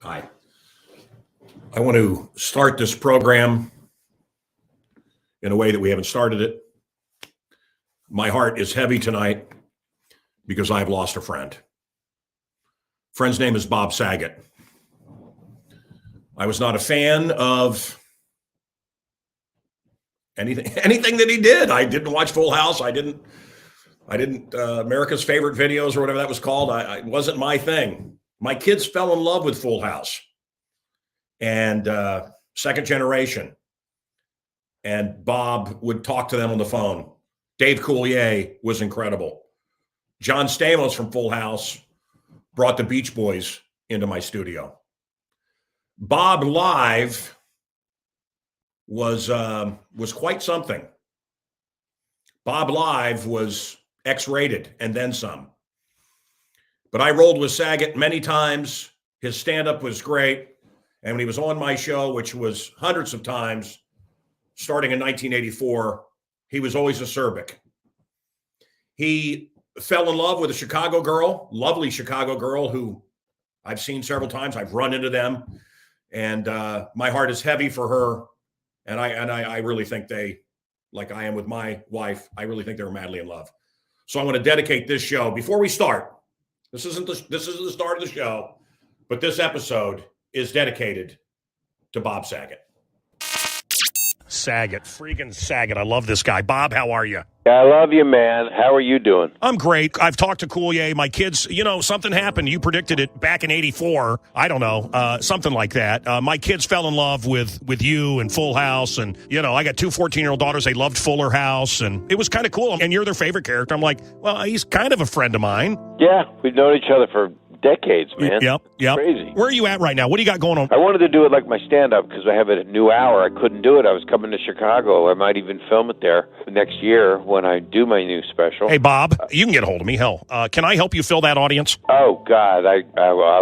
Hi. I want to start this program in a way that we haven't started it. My heart is heavy tonight because I've lost a friend. Friend's name is Bob Saget. I was not a fan of anything that he did. I didn't watch Full House. I didn't America's Favorite Videos or whatever that was called. It wasn't my thing. My kids fell in love with Full House and Second Generation. And Bob would talk to them on the phone. Dave Coulier was incredible. John Stamos from Full House brought the Beach Boys into my studio. Bob live was quite something. Bob live was X-rated and then some. But I rolled with Saget many times. His stand-up was great. And when he was on my show, which was hundreds of times, starting in 1984, he was always acerbic. He fell in love with a Chicago girl, lovely Chicago girl who I've seen several times. I've run into them. And my heart is heavy for her. And I really think they, like I am with my wife, I really think they were madly in love. So I want to dedicate this show before we start. This isn't the start of the show, but this episode is dedicated to Bob Saget. Saget, freaking Saget. I love this guy. Bob, how are you? I love you, man. How are you doing? I'm great. I've talked to Coulier. My kids, something happened. You predicted it back in 84. I don't know, something like that. My kids fell in love with you and Full House. And, I got two 14-year-old daughters. They loved Fuller House. And it was kind of cool. And you're their favorite character. I'm like, well, he's kind of a friend of mine. Yeah, we've known each other for decades, man. Yep. Crazy. Where are you at right now? What do you got going on? I wanted to do it like my stand-up because I have a new hour. I couldn't do it. I was coming to Chicago. I might even film it there next year when I do my new special. Hey, Bob, you can get a hold of me. Hell, can I help you fill that audience? Oh, God, I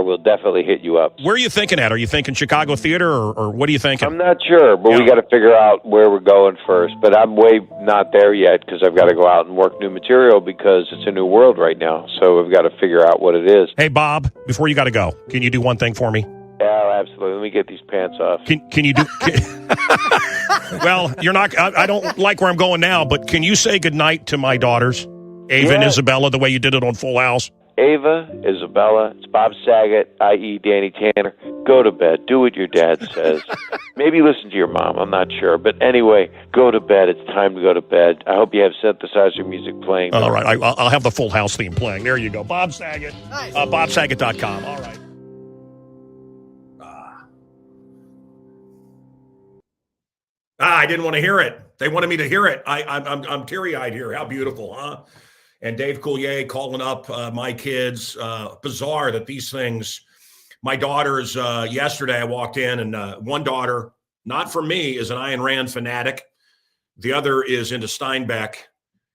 will definitely hit you up. Where are you thinking at? Are you thinking Chicago theater or what are you thinking? I'm not sure, but we got to figure out where we're going first. But I'm way not there yet because I've got to go out and work new material because it's a new world right now. So we've got to figure out what it is. Hey, Bob, before you got to go, can you do one thing for me? Yeah, absolutely. Let me get these pants off. Can you do... Well, you're not... I don't like where I'm going now, but can you say goodnight to my daughters, Ava and Isabella, the way you did it on Full House? Ava, Isabella, it's Bob Saget, i.e. Danny Tanner. Go to bed. Do what your dad says. Maybe listen to your mom. I'm not sure. But anyway, go to bed. It's time to go to bed. I hope you have synthesizer music playing. All right. I'll have the Full House theme playing. There you go. Bob Saget. Nice. BobSaget.com. All right. I didn't want to hear it. They wanted me to hear it. I'm teary-eyed here. How beautiful, huh? And Dave Coulier calling up my kids. Bizarre that these things. My daughters, yesterday I walked in and one daughter, not for me, is an Ayn Rand fanatic. The other is into Steinbeck.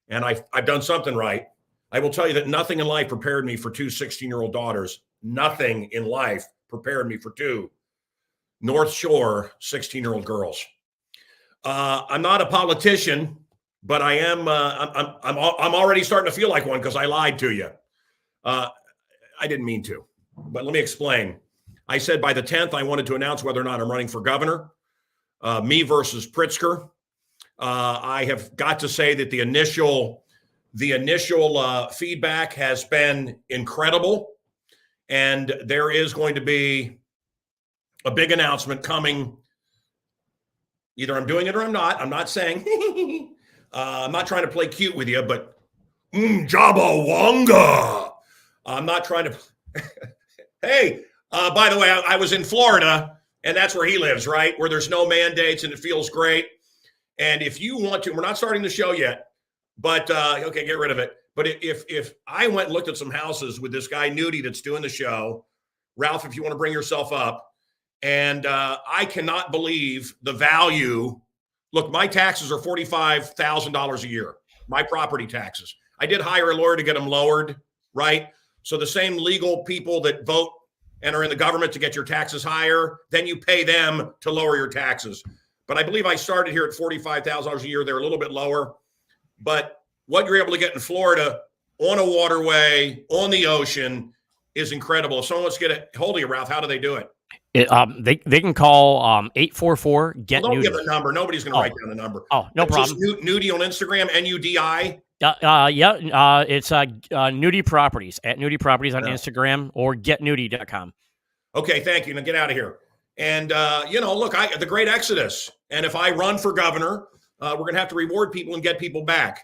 And I've done something right. I will tell you that nothing in life prepared me for two 16-year-old daughters. Nothing in life prepared me for two North Shore 16-year-old girls. I'm not a politician, but I am. I'm already starting to feel like one because I lied to you. I didn't mean to, but let me explain. I said by the 10th, I wanted to announce whether or not I'm running for governor. Me versus Pritzker. I have got to say that the initial feedback has been incredible, and there is going to be a big announcement coming. Either I'm doing it or I'm not. I'm not saying, I'm not trying to play cute with you, but Jabawonga. I'm not trying to. Hey, by the way, I was in Florida, and that's where he lives, right? Where there's no mandates and it feels great. And if you want to, we're not starting the show yet, but okay, get rid of it. But if I went and looked at some houses with this guy Nudie that's doing the show, Ralph, if you want to bring yourself up. And I cannot believe the value. Look, my taxes are $45,000 a year, my property taxes. I did hire a lawyer to get them lowered, right? So the same legal people that vote and are in the government to get your taxes higher, then you pay them to lower your taxes. But I believe I started here at $45,000 a year. They're a little bit lower. But what you're able to get in Florida on a waterway, on the ocean, is incredible. If someone wants to get a hold of you, Ralph, how do they do it? They can call 844 get Well, don't nudie. give the number. Nobody's going to write down the number. Oh, no problem. Just Nudie on Instagram, Nudi. It's Nudie Properties at Nudie Properties on Instagram or getnudie.com. Okay, thank you. Now get out of here. And look, the great exodus. And if I run for governor, we're going to have to reward people and get people back.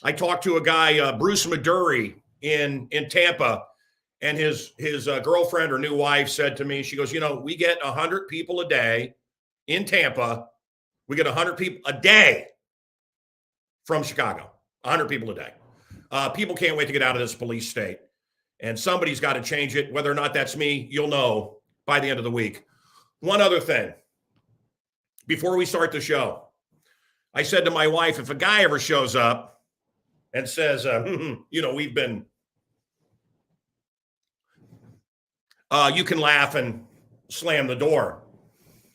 I talked to a guy, Bruce Maduri, in Tampa, and his girlfriend or new wife said to me, she goes, we get 100 people a day in Tampa. We get 100 people a day from Chicago, 100 people a day. People can't wait to get out of this police state. And somebody's got to change it. Whether or not that's me, you'll know by the end of the week. One other thing. Before we start the show, I said to my wife, if a guy ever shows up and says, we've been, you can laugh and slam the door.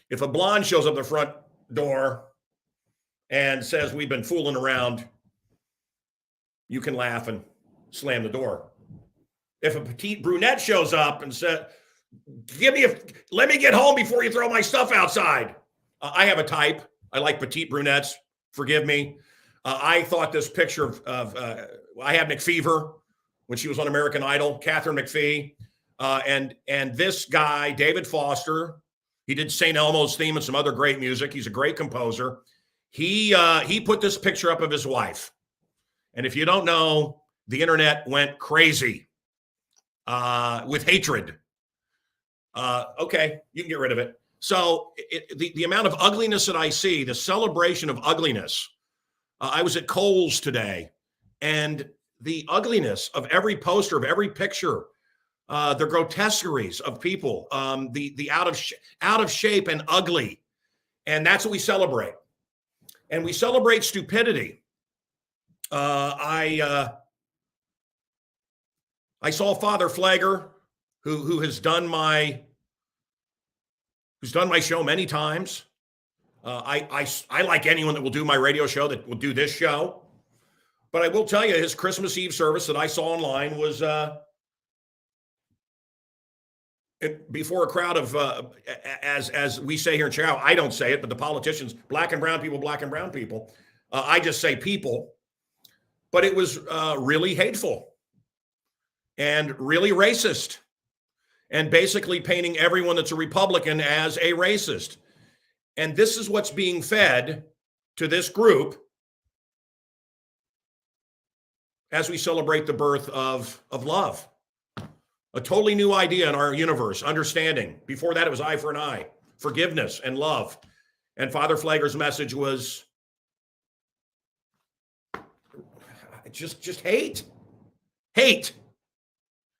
If a blonde shows up the front door and says, we've been fooling around, you can laugh and slam the door. If a petite brunette shows up and says, let me get home before you throw my stuff outside. I have a type. I like petite brunettes. Forgive me. I thought this picture of I had McFever when she was on American Idol, Catherine McPhee. And this guy, David Foster, he did St. Elmo's theme and some other great music. He's a great composer. He put this picture up of his wife. And if you don't know, the internet went crazy with hatred. Okay, you can get rid of it. So the amount of ugliness that I see, the celebration of ugliness. I was at Kohl's today, and the ugliness of every poster, of every picture, the grotesqueries of people, the out of shape and ugly, and that's what we celebrate. And we celebrate stupidity. I saw Father Flagger, who's done my show many times. I like anyone that will do my radio show, that will do this show. But I will tell you, his Christmas Eve service that I saw online was before a crowd of, as we say here in Chicago, I don't say it, but the politicians, black and brown people. I just say people. But it was really hateful and really racist, and basically painting everyone that's a Republican as a racist. And this is what's being fed to this group as we celebrate the birth of love. A totally new idea in our universe, understanding. Before that, it was eye for an eye, forgiveness and love. And Father Flagger's message was just hate.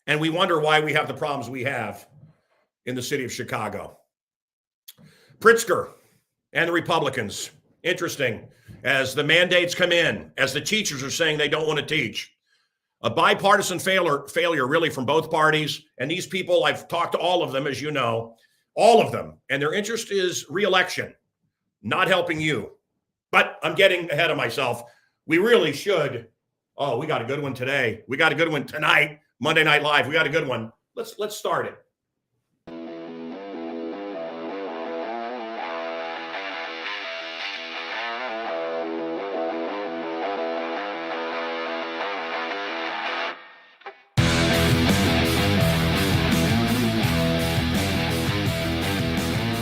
And we wonder why we have the problems we have in the city of Chicago. Pritzker and the Republicans, interesting, as the mandates come in, as the teachers are saying they don't want to teach. A bipartisan failure really from both parties. And these people, I've talked to all of them, as you know, all of them. And their interest is reelection, not helping you. But I'm getting ahead of myself. We really should. Oh, we got a good one today. We got a good one tonight. Monday Night Live. We got a good one. Let's start it.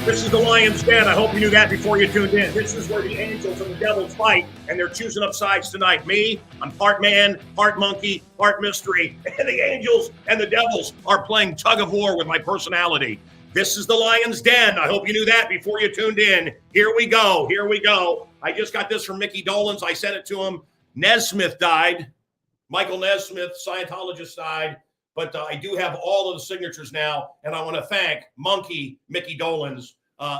This is the Lion's Den. I hope you knew that before you tuned in. This is where the angels and the devils fight, and they're choosing up sides tonight. Me, I'm part man, part monkey, part mystery, and the angels and the devils are playing tug of war with my personality. This is the Lion's Den. I hope you knew that before you tuned in. Here we go. I just got this from Mickey Dolenz. I sent it to him. Nesmith died. Michael Nesmith, Scientologist, died. But I do have all of the signatures now, and I want to thank Monkey Mickey Dolenz, a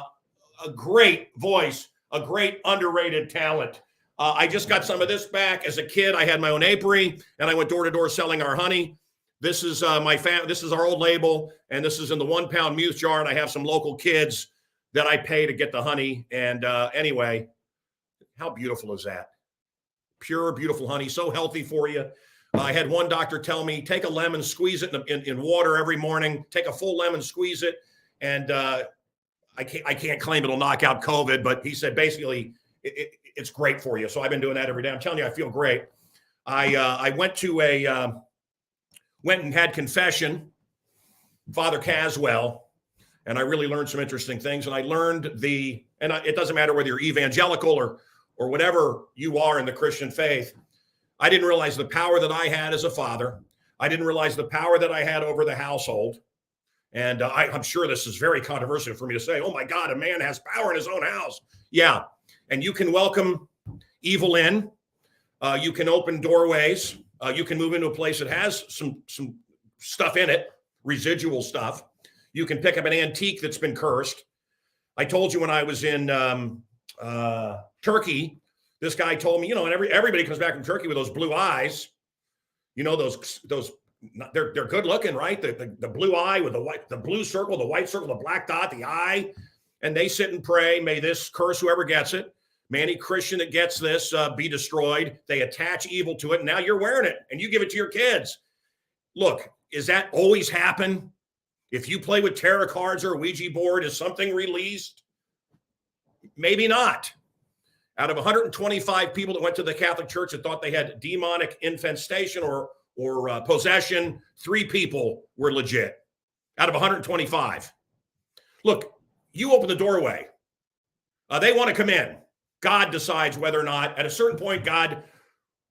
great voice, a great underrated talent. I just got some of this back. As a kid, I had my own apiary, and I went door to door selling our honey. This is This is our old label, and this is in the 1 pound mouth jar. And I have some local kids that I pay to get the honey. And anyway, how beautiful is that? Pure, beautiful honey, so healthy for you. I had one doctor tell me, take a lemon, squeeze it in water every morning, take a full lemon, squeeze it. And I can't claim it'll knock out COVID, but he said basically it's great for you. So I've been doing that every day. I'm telling you, I feel great. I went and had confession, Father Caswell, and I really learned some interesting things. And I learned it doesn't matter whether you're evangelical or whatever you are in the Christian faith. I didn't realize the power that I had as a father. I didn't realize the power that I had over the household. And I'm sure this is very controversial for me to say, oh my God, a man has power in his own house. Yeah. And you can welcome evil in. You can open doorways. You can move into a place that has some stuff in it, residual stuff. You can pick up an antique that's been cursed. I told you when I was in Turkey, this guy told me, and everybody comes back from Turkey with those blue eyes. Those they're good looking, right? The blue eye with the blue circle, the white circle, the black dot, the eye, and they sit and pray. May this curse whoever gets it. May any Christian that gets this be destroyed. They attach evil to it. And now you're wearing it and you give it to your kids. Look, is that always happen? If you play with tarot cards or a Ouija board, is something released? Maybe not. Out of 125 people that went to the Catholic Church that thought they had demonic infestation or possession, 3 people were legit out of 125. Look, you open the doorway. They want to come in. God decides whether or not, at a certain point, God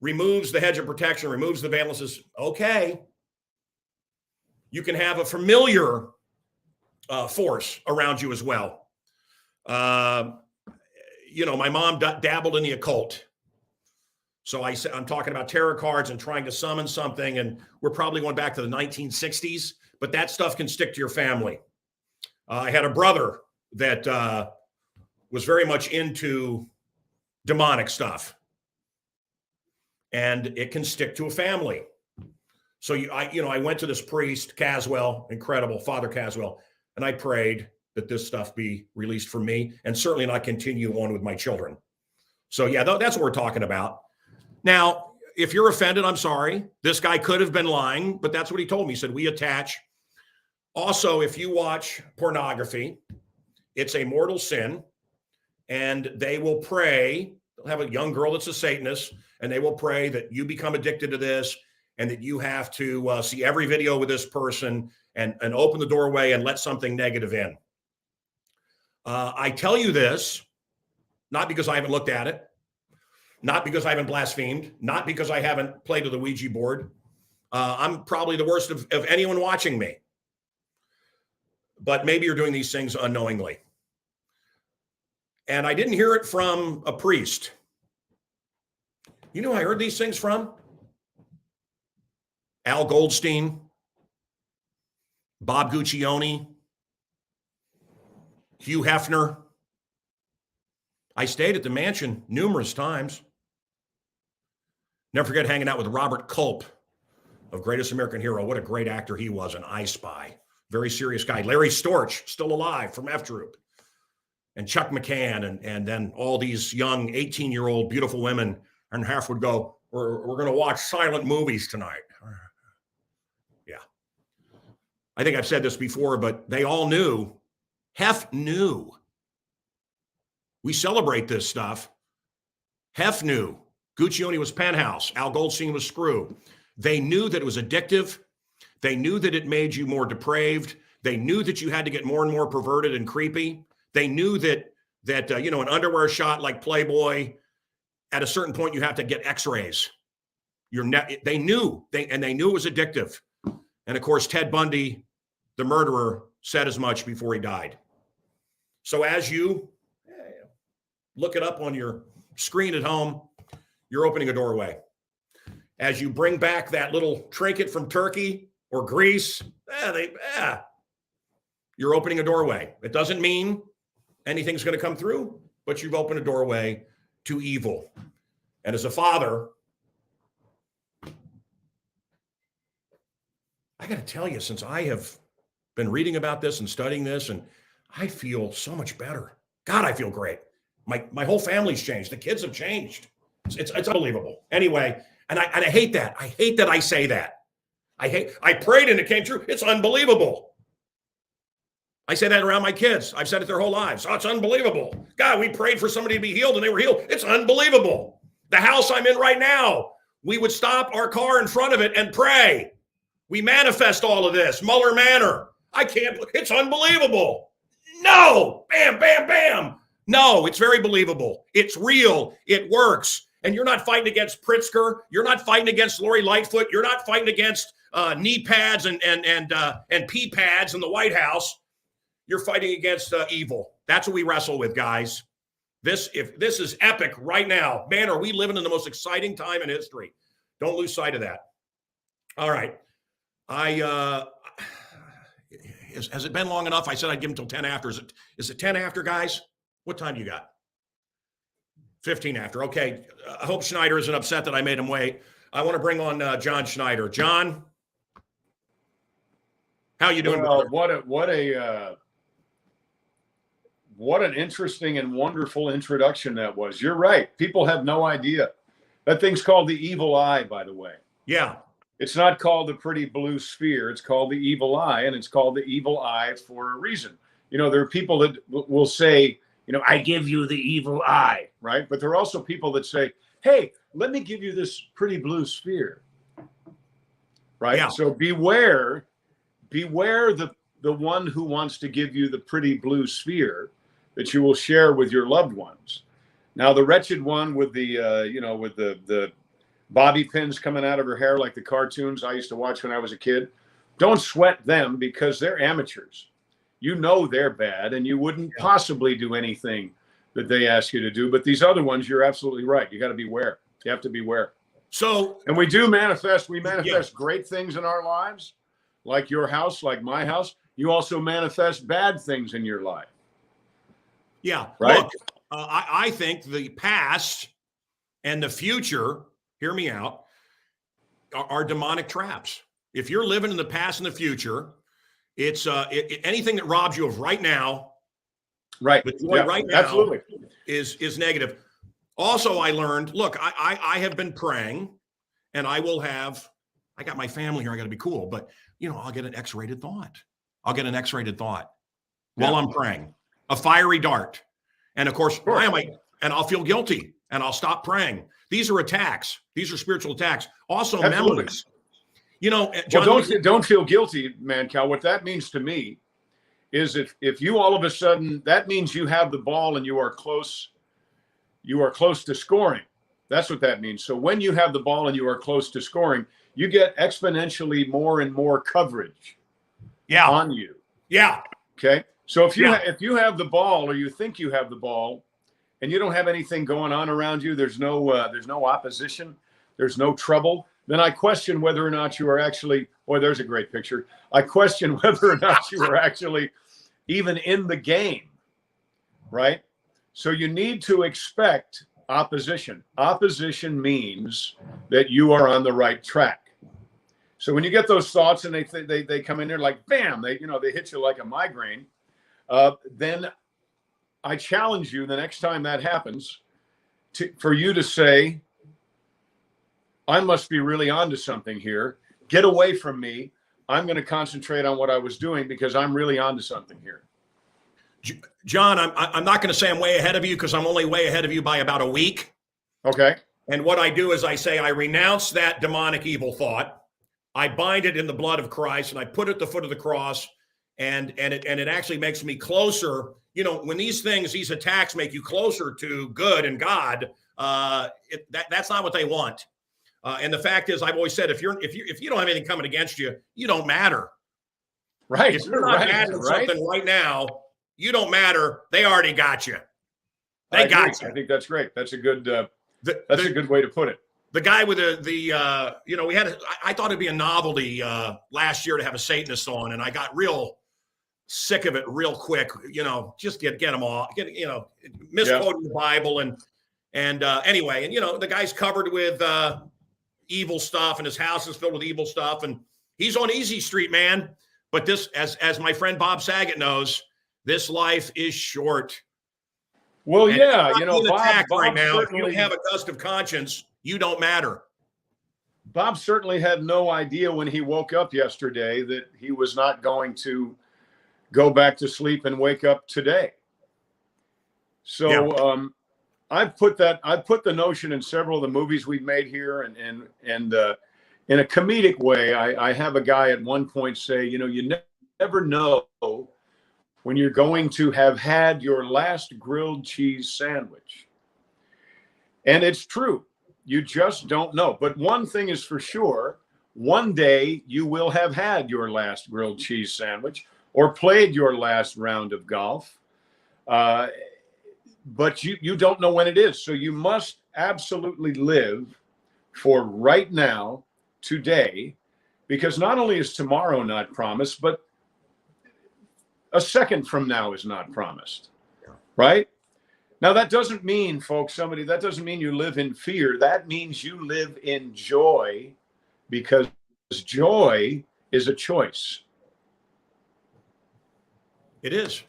removes the hedge of protection, removes the veil and says, okay, you can have a familiar force around you as well. My mom dabbled in the occult. So I'm talking about tarot cards and trying to summon something, and we're probably going back to the 1960s, but that stuff can stick to your family. I had a brother that was very much into demonic stuff, and it can stick to a family. So I went to this priest, Caswell, incredible, Father Caswell, and I prayed that this stuff be released from me and certainly not continue on with my children. So yeah, that's what we're talking about. Now, if you're offended, I'm sorry. This guy could have been lying, but that's what he told me. He said, we attach. Also, if you watch pornography, it's a mortal sin, and they will pray. They'll have a young girl that's a Satanist, and they will pray that you become addicted to this and that you have to see every video with this person and open the doorway and let something negative in. I tell you this, not because I haven't looked at it, not because I haven't blasphemed, not because I haven't played with the Ouija board. I'm probably the worst of anyone watching me. But maybe you're doing these things unknowingly. And I didn't hear it from a priest. You know who I heard these things from? Al Goldstein, Bob Guccione, Hugh Hefner. I stayed at the mansion numerous times. Never forget hanging out with Robert Culp of Greatest American Hero. What a great actor he was, an I Spy. Very serious guy. Larry Storch, still alive from F Troop. And Chuck McCann, and then all these young 18-year-old beautiful women, and half would go, we're going to watch silent movies tonight. Yeah. I think I've said this before, but they all knew. Hef knew. We celebrate this stuff. Hef knew. Guccione was Penthouse. Al Goldstein was Screw. They knew that it was addictive. They knew that it made you more depraved. They knew that you had to get more and more perverted and creepy. They knew that an underwear shot like Playboy, at a certain point you have to get X-rays. They knew it was addictive. And of course, Ted Bundy, the murderer, said as much before he died. So as you look it up on your screen at home, you're opening a doorway. As you bring back that little trinket from Turkey or Greece, you're opening a doorway. It doesn't mean anything's going to come through, but you've opened a doorway to evil. And as a father, I got to tell you, since I have been reading about this and studying this, and I feel so much better. God, I feel great. My whole family's changed. The kids have changed. It's unbelievable. Anyway, And I hate that. I hate that I say that. I prayed and it came true. It's unbelievable. I say that around my kids. I've said it their whole lives. Oh, it's unbelievable. God, we prayed for somebody to be healed and they were healed. It's unbelievable. The house I'm in right now, we would stop our car in front of it and pray. We manifest all of this. Muller Manor. It's unbelievable. No. Bam, bam, bam. No, it's very believable. It's real. It works. And you're not fighting against Pritzker. You're not fighting against Lori Lightfoot. You're not fighting against knee pads and pee pads in the White House. You're fighting against evil. That's what we wrestle with, guys. This is epic right now. Man, are we living in the most exciting time in history. Don't lose sight of that. All right. Has it been long enough? I said I'd give him till 10 after. Is it 10 after, guys? What time do you got? 15 after. Okay. I hope Schneider isn't upset that I made him wait. I want to bring on John Schneider. John, how you doing? Well, what an interesting and wonderful introduction that was. You're right. People have no idea. That thing's called the evil eye, by the way. Yeah. It's not called the pretty blue sphere. It's called the evil eye, and it's called the evil eye for a reason. You know, there are people that will say, you know, I give you the evil eye, right? But there are also people that say, hey, let me give you this pretty blue sphere, right? Yeah. So beware the one who wants to give you the pretty blue sphere that you will share with your loved ones. Now, the wretched one with the bobby pins coming out of her hair like the cartoons I used to watch when I was a kid, don't sweat them because they're amateurs. You know they're bad, and you wouldn't possibly do anything that they ask you to do. But these other ones, you're absolutely right. You got to beware. You have to beware. So, and we manifest great things in our lives, like your house, like my house. You also manifest bad things in your life. Yeah. Right. Look, I think the past and the future, hear me out, are demonic traps. If you're living in the past and the future, it's anything that robs you of right now, right now, absolutely, is negative. Also, I learned, look, I have been praying, and I got my family here. I got to be cool, but I'll get an X-rated thought. While I'm praying, a fiery dart, and of course, why am I? And I'll feel guilty, and I'll stop praying. These are attacks. These are spiritual attacks. Also, absolutely. memories. John, well, don't feel guilty, Mancow. What that means to me is if you all of a sudden, that means you have the ball and you are close to scoring. That's what that means. So when you have the ball and you are close to scoring, you get exponentially more and more coverage on you. Yeah. Okay. So if you have the ball, or you think you have the ball, and you don't have anything going on around you, there's no opposition, there's no trouble, then I question whether or not you are actually, boy, there's a great picture. I question whether or not you are actually even in the game, right? So you need to expect opposition. Opposition means that you are on the right track. So when you get those thoughts and they come in there like, bam, they hit you like a migraine, then I challenge you the next time that happens for you to say, I must be really onto something here. Get away from me. I'm going to concentrate on what I was doing because I'm really onto something here. John, I'm not going to say I'm way ahead of you because I'm only way ahead of you by about a week. Okay. And what I do is I say, I renounce that demonic evil thought. I bind it in the blood of Christ and I put it at the foot of the cross. And it actually makes me closer. When these attacks make you closer to good and God, that's not what they want. And the fact is, I've always said, if you don't have anything coming against you, you don't matter. Right. If you're not mad at something right now, you don't matter. They already got you. They got you. I think that's great. That's a good. That's a good way to put it. The guy with I thought it'd be a novelty last year to have a Satanist on, and I got real sick of it real quick. Just get them all. Misquoting the Bible and anyway, and the guy's covered with evil stuff, and his house is filled with evil stuff, and he's on easy street, man. But this, as my friend Bob Saget knows, this life is short. Well, and yeah, Bob right now. If you have a gust of conscience, you don't matter. Bob certainly had no idea when he woke up yesterday that he was not going to go back to sleep and wake up today. So I've put the notion in several of the movies we've made here, and in a comedic way, I have a guy at one point say, you never know when you're going to have had your last grilled cheese sandwich. And it's true. You just don't know. But one thing is for sure, one day you will have had your last grilled cheese sandwich or played your last round of golf. But you don't know when it is. So you must absolutely live for right now, today, because not only is tomorrow not promised, but a second from now is not promised, right? Now, that doesn't mean, folks, that doesn't mean you live in fear. That means you live in joy, because joy is a choice. It is.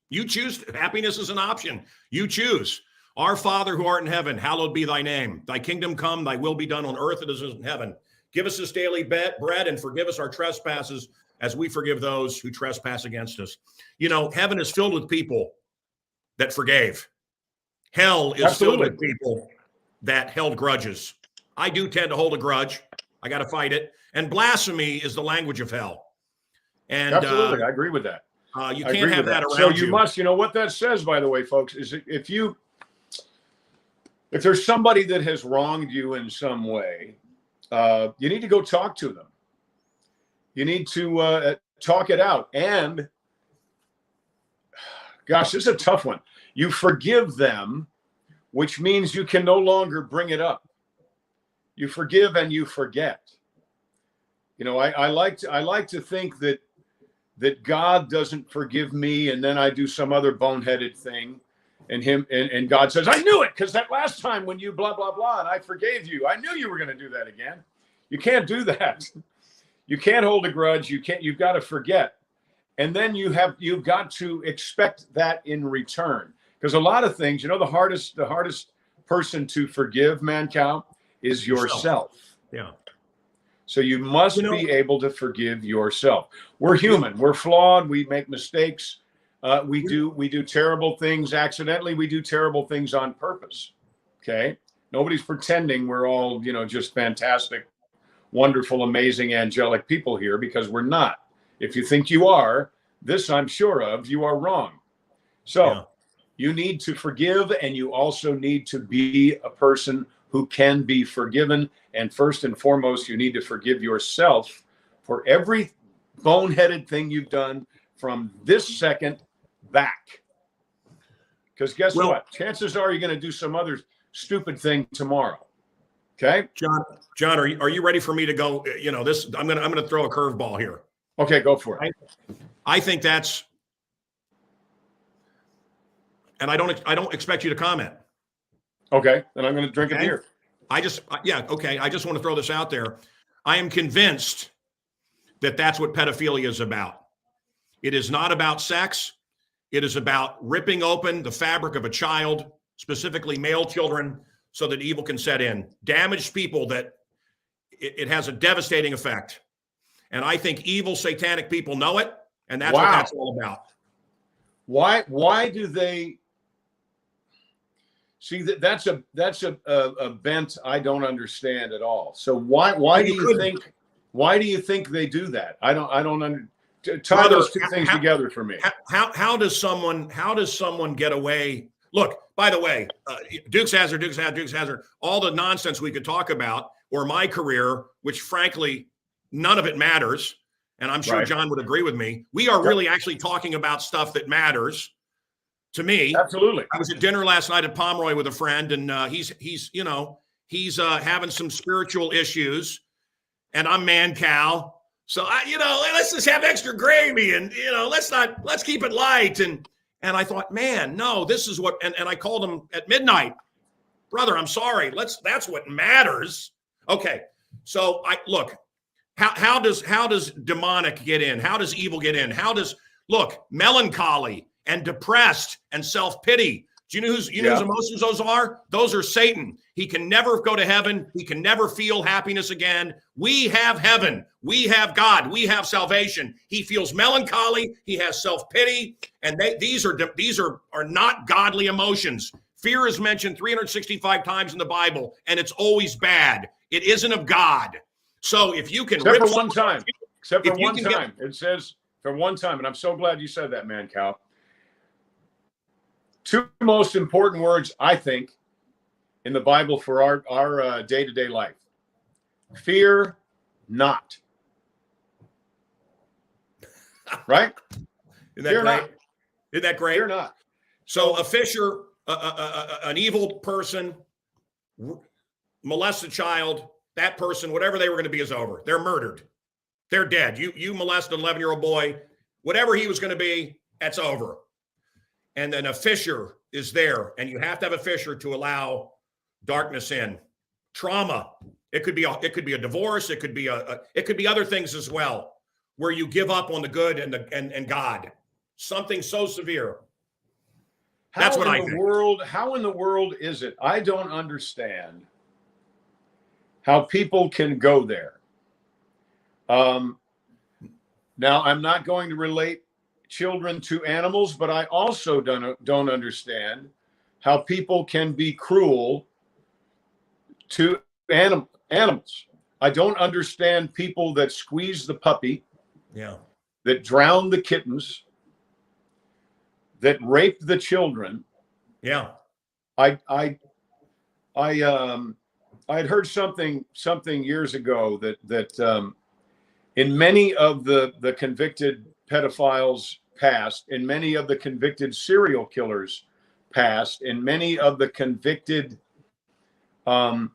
You choose. Happiness is an option. You choose. Our Father who art in heaven, hallowed be thy name. Thy kingdom come, thy will be done on earth as it is in heaven. Give us this daily bread and forgive us our trespasses as we forgive those who trespass against us. Heaven is filled with people that forgave. Hell is filled with people that held grudges. I do tend to hold a grudge. I got to fight it. And blasphemy is the language of hell. And absolutely, I agree with that. You can't have that around so you must, what that says, by the way, folks, is if there's somebody that has wronged you in some way, you need to go talk to them. You need to talk it out. And gosh, this is a tough one. You forgive them, which means you can no longer bring it up. You forgive and you forget. I like to think that God doesn't forgive me, and then I do some other boneheaded thing, and God says, I knew it, because that last time when you blah blah blah and I forgave you, I knew you were going to do that again. You can't do that. You can't hold a grudge. You've got to forget. And then you've got to expect that in return. Because a lot of things, the hardest person to forgive, Mancow, is yourself. Yeah. So you must be able to forgive yourself. We're human. We're flawed. We make mistakes. We do terrible things accidentally. We do terrible things on purpose. Okay. Nobody's pretending we're all, just fantastic, wonderful, amazing, angelic people here, because we're not. If you think you are, this I'm sure of, you are wrong. So you need to forgive, and you also need to be a person who can be forgiven. And first and foremost, you need to forgive yourself for every boneheaded thing you've done from this second back. Because guess what? Chances are you're going to do some other stupid thing tomorrow. Okay, John, are you ready for me to go? This. I'm gonna throw a curveball here. Okay, go for it. I think that's, and I don't expect you to comment. Okay, then I'm going to drink a beer. I just want to throw this out there. I am convinced that that's what pedophilia is about. It is not about sex. It is about ripping open the fabric of a child, specifically male children, so that evil can set in. Damaged people that it has a devastating effect. And I think evil satanic people know it, and that's what that's all about. Why do they see that? That's a bent I don't understand at all. So why do you think they do that? I don't tie those two things together for me. How does someone get away? Look, by the way, Dukes Hazzard, all the nonsense we could talk about, or my career, which frankly, none of it matters. And I'm sure John would agree with me. We are really actually talking about stuff that matters to me. Absolutely. I was at dinner last night at Pomeroy with a friend, and he's having some spiritual issues, and I'm Mancow. So let's just have extra gravy, and let's keep it light. And I thought, man, no, this is what, and I called him at midnight, brother, I'm sorry. That's what matters. Okay. So how does demonic get in? How does evil get in? Melancholy and depressed and self-pity, Do you know whose emotions those are? Those are Satan. He can never go to heaven. He can never feel happiness again. We have heaven. We have God. We have salvation. He feels melancholy. He has self-pity, and these are not godly emotions. Fear is mentioned 365 times in the Bible, and it's always bad. It isn't of God. So if you can, except for one time, it says for one time, and I'm so glad you said that, Mancow. Two most important words, I think, in the Bible for our day-to-day life. Fear not. Right? Isn't that great? Isn't that great? Fear not. So a fisher, an evil person, molest a child, that person, whatever they were going to be is over. They're murdered. They're dead. You molest an 11-year-old boy, whatever he was going to be, that's over. And then a fisher is there, and you have to have a fisher to allow darkness in. Trauma. It could be a divorce. It could be other things as well, where you give up on the good and God. Something so severe. That's what I think. How in the world is it? I don't understand how people can go there. Now, I'm not going to relate children to animals, but I also don't understand how people can be cruel to animals. I don't understand people that squeeze the puppy, that drown the kittens, that rape the children. Yeah. I had heard something years ago that in many of the convicted pedophiles past, in many of the convicted serial killers past, in many of the convicted, there's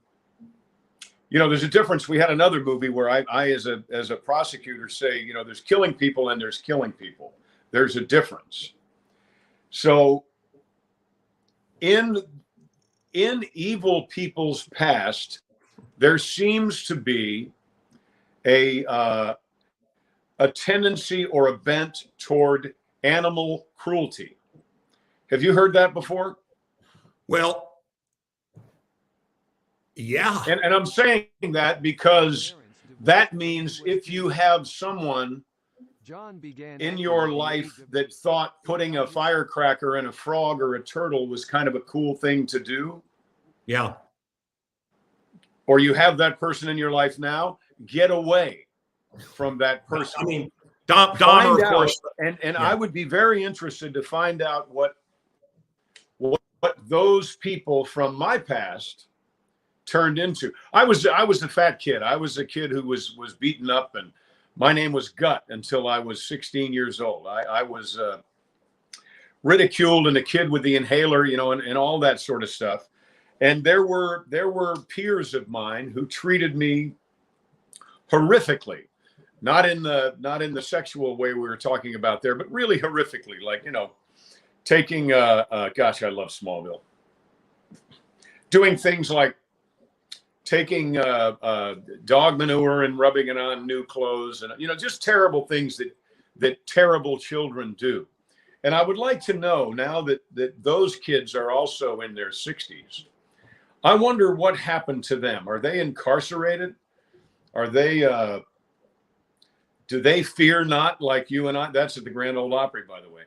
a difference. We had another movie where I as a prosecutor say, there's killing people and there's killing people. There's a difference. So in evil people's past, there seems to be a tendency or a bent toward animal cruelty. Have you heard that before? Well, yeah. And I'm saying that because that means if you have someone in your life that thought putting a firecracker in a frog or a turtle was kind of a cool thing to do. Yeah. Or you have that person in your life now, get away from that person. I mean, Dahmer, of course. And I would be very interested to find out what those people from my past turned into. I was a fat kid. I was a kid who was beaten up, and my name was Gut until I was 16 years old. I was ridiculed and a kid with the inhaler, and all that sort of stuff. And there were peers of mine who treated me horrifically, not in the sexual way we were talking about there, but really horrifically, like, taking gosh, I love Smallville. Doing things like taking dog manure and rubbing it on new clothes, and just terrible things that terrible children do. And I would like to know now that those kids are also in their 60s. I wonder what happened to them. Are they incarcerated? Are they do they fear not like you and I? That's at the Grand Ole Opry, by the way.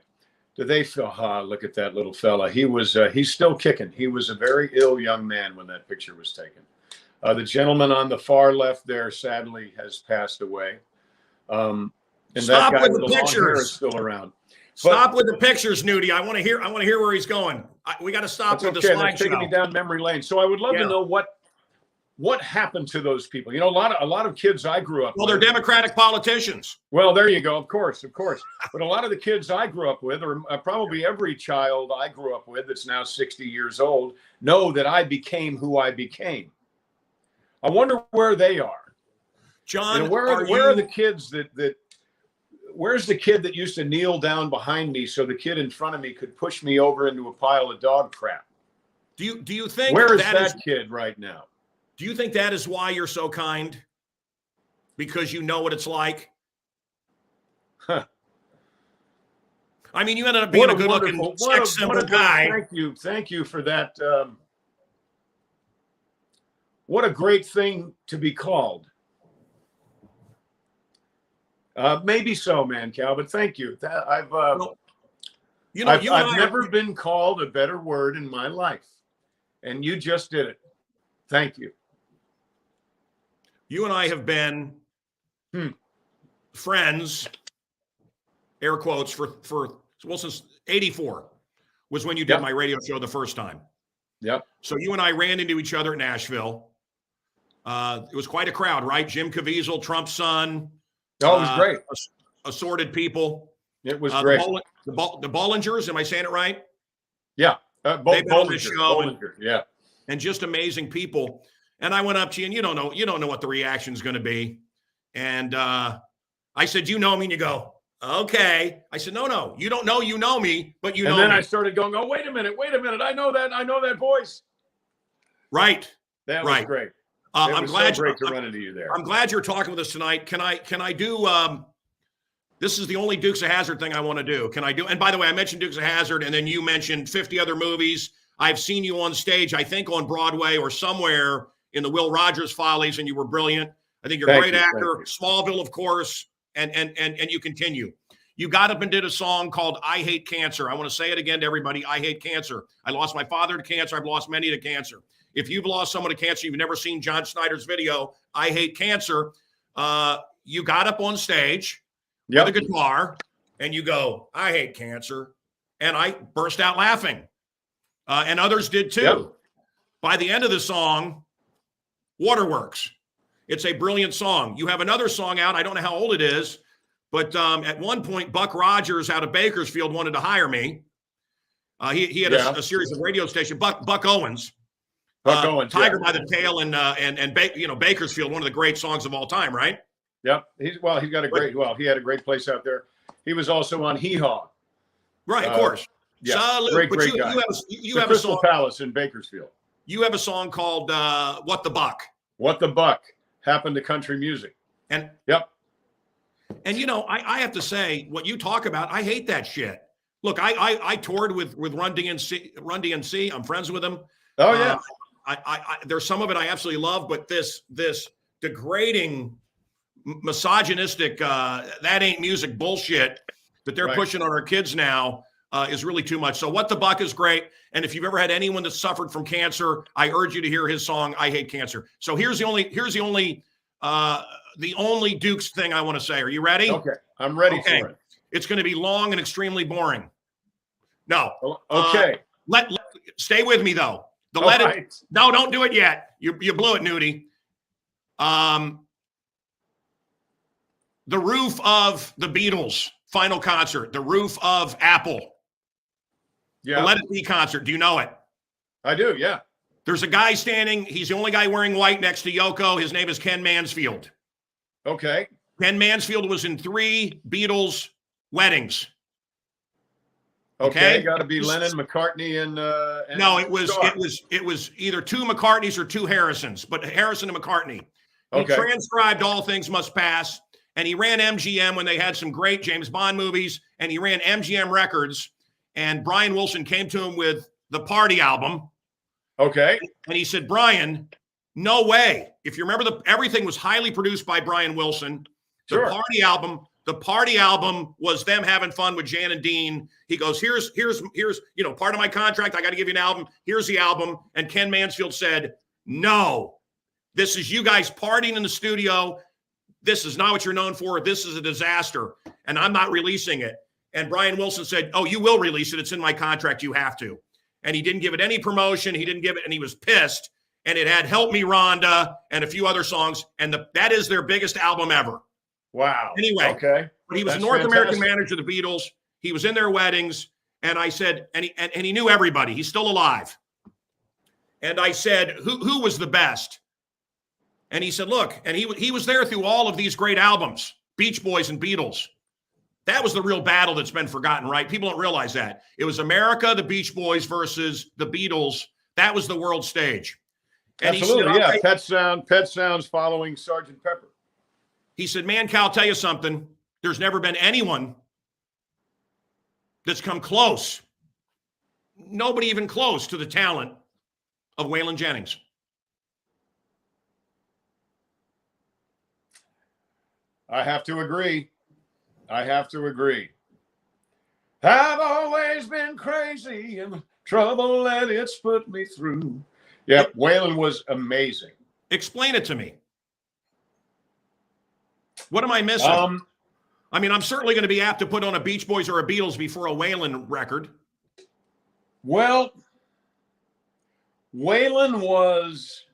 Do they feel, look at that little fella. He's still kicking. He was a very ill young man when that picture was taken. The gentleman on the far left there, sadly, has passed away. And Stop that guy with the long hair pictures. is still around. Stop with the pictures, Nudie. I want to hear where he's going. We got to stop with the That's taking me slideshow. down memory lane. So I would love to know what happened to those people. A lot of kids I grew up Well, with. they're Democratic politicians. Well, there you go. Of course. But a lot of the kids I grew up with, or probably every child I grew up with that's now 60 years old, know that I became who I became. I wonder where they are. John, where are the kids that where's the kid that used to kneel down behind me so the kid in front of me could push me over into a pile of dog crap? Do you think where is that kid right now? Do you think that is why you're so kind? Because you know what it's like? Huh. I mean, you ended up being a good-looking, sex symbol guy. Thank you for that. What a great thing to be called. Maybe so, Mancow, but thank you. I've never been called a better word in my life, and you just did it. Thank you. You and I have been friends, air quotes, for since '84 was when you did my radio show the first time. Yep. So you and I ran into each other at Nashville. It was quite a crowd, right? Jim Caviezel, Trump's son. Oh, it was great. Assorted people. It was great. The Bollingers, am I saying it right? Yeah. They've been on this show. Yeah. And just amazing people. And I went up to you, and you don't know what the reaction is going to be. And I said, you know me? And you go, okay. I said, no, you don't know you know me, but you know me. And then I started going, oh, wait a minute. I know that voice. Right. That was great. I'm glad so great to run into you there. I'm glad you're talking with us tonight. Can I do this is the only Dukes of Hazzard thing I want to do. Can I do? And by the way, I mentioned Dukes of Hazzard, and then you mentioned 50 other movies. I've seen you on stage, I think on Broadway or somewhere in the Will Rogers Follies, and you were brilliant. I think you're a great actor. Smallville, of course, and you continue. You got up and did a song called I Hate Cancer. I want to say it again to everybody. I hate cancer. I lost my father to cancer. I've lost many to cancer. If you've lost someone to cancer, you've never seen John Schneider's video, I Hate Cancer. You got up on stage with a guitar and you go, I hate cancer. And I burst out laughing. And others did too. Yep. By the end of the song, Waterworks. It's a brilliant song. You have another song out. I don't know how old it is, but at one point, Buck Rogers out of Bakersfield wanted to hire me. He had a series of radio stations. Buck Owens. Tiger by the Tail and Bakersfield, one of the great songs of all time, right? Yep. He had a great place out there. He was also on Hee Haw. Right, of course. Yeah, Salute. great guy. You have Crystal a song, Palace in Bakersfield. You have a song called What the Buck. What the Buck happened to country music. And I have to say, what you talk about, I hate that shit. Look, I toured with Run DMC. I'm friends with him. Oh yeah. There's some of it I absolutely love, but this degrading, misogynistic, that ain't music bullshit that they're pushing on our kids now is really too much. So What the Buck is great. And if you've ever had anyone that suffered from cancer, I urge you to hear his song, I Hate Cancer. So here's the only Dukes thing I want to say. Are you ready? Okay. I'm ready for it. It's going to be long and extremely boring. No. Okay. Stay with me though. No, don't do it yet. You blew it, Nudie. The roof of the Beatles final concert, the roof of Apple. Yeah. The Let It Be concert. Do you know it? I do, yeah. There's a guy standing. He's the only guy wearing white next to Yoko. His name is Ken Mansfield. Okay. Ken Mansfield was in 3 Beatles weddings. Okay, got to be Lennon, McCartney, and no, it was either 2 McCartneys or 2 Harrisons, but Harrison and McCartney. He transcribed All Things Must Pass, and he ran MGM when they had some great James Bond movies, and he ran MGM Records, and Brian Wilson came to him with the Party album. Okay. And he said, Brian, no way. If you remember, everything was highly produced by Brian Wilson. The Party album was them having fun with Jan and Dean. He goes, here's, part of my contract. I got to give you an album. Here's the album. And Ken Mansfield said, no, this is you guys partying in the studio. This is not what you're known for. This is a disaster. And I'm not releasing it. And Brian Wilson said, oh, you will release it. It's in my contract. You have to. And he didn't give it any promotion. He didn't give it. And he was pissed. And it had Help Me, Rhonda, and a few other songs. And that is their biggest album ever. Wow. Anyway, but he was a North American manager of the Beatles. He was in their weddings, and I said, and he knew everybody. He's still alive. And I said, who was the best? And he said, look, and he was there through all of these great albums, Beach Boys and Beatles. That was the real battle that's been forgotten, right? People don't realize that. It was America, the Beach Boys versus the Beatles. That was the world stage. And absolutely, he said, Pet Sounds following Sgt. Pepper. He said, Mancow, I'll tell you something. There's never been anyone that's come close. Nobody even close to the talent of Waylon Jennings. I have to agree. I've always been crazy and the trouble that it's put me through. Yep, Waylon was amazing. Explain it to me. What am I missing? I mean, I'm certainly going to be apt to put on a Beach Boys or a Beatles before a Waylon record. Well, Waylon was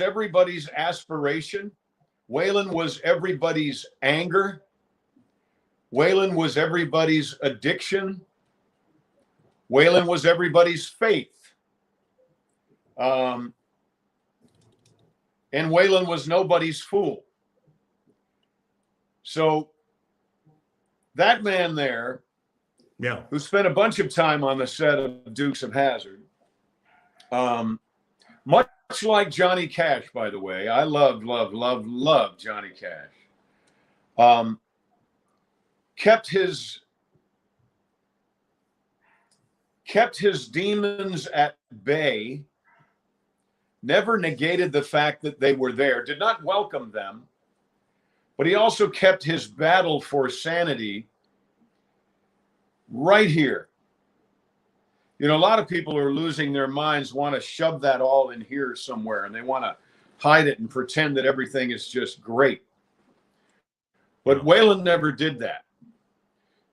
everybody's aspiration. Waylon was everybody's anger. Waylon was everybody's addiction. Waylon was everybody's faith. And Waylon was nobody's fool. So that man there, who spent a bunch of time on the set of Dukes of Hazzard, much like Johnny Cash, by the way. I love Johnny Cash. Kept his demons at bay, never negated the fact that they were there, did not welcome them, but he also kept his battle for sanity right here. You know, a lot of people are losing their minds, want to shove that all in here somewhere, and they want to hide it and pretend that everything is just great. But Waylon never did that.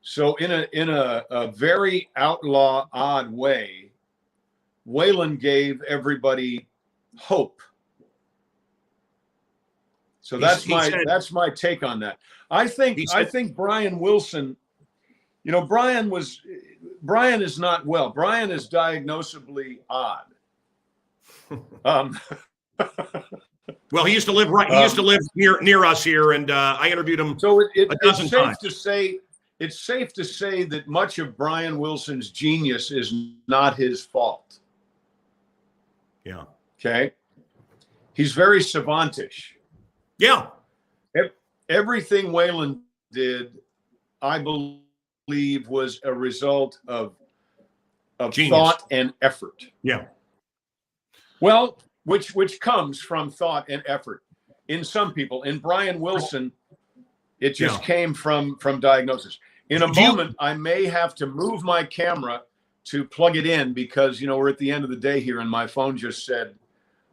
So in a very outlaw, odd way, Waylon gave everybody hope. So that's my take on that. I think Brian Wilson, you know, Brian is not well. Brian is diagnosably odd. Well, he used to live right. He used to live near us here, and I interviewed him. So a dozen times. It's safe to say that much of Brian Wilson's genius is not his fault. Yeah. Okay. He's very savantish. Yeah. Everything Waylon did, I believe, was a result of thought and effort. Yeah. Well, which comes from thought and effort in some people. In Brian Wilson, it just came from diagnosis. In a moment, I may have to move my camera to plug it in because, you know, we're at the end of the day here and my phone just said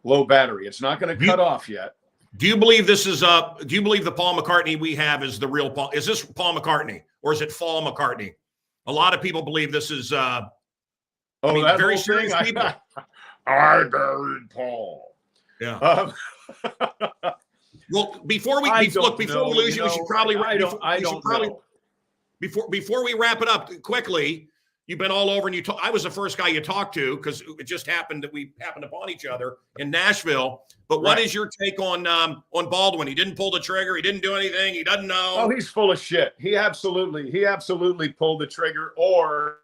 low battery. It's not going to cut off yet. Do you believe this is do you believe the Paul McCartney we have is the real Paul? Is this Paul McCartney or is it Fall McCartney? A lot of people believe this is that very serious people. I buried Paul. Yeah. Well, before we lose you, we should probably before we wrap it up quickly. You've been all over, and I was the first guy you talked to because it just happened that we happened upon each other in Nashville. But what is your take on Baldwin? He didn't pull the trigger. He didn't do anything. He doesn't know. Oh, he's full of shit. He absolutely pulled the trigger, or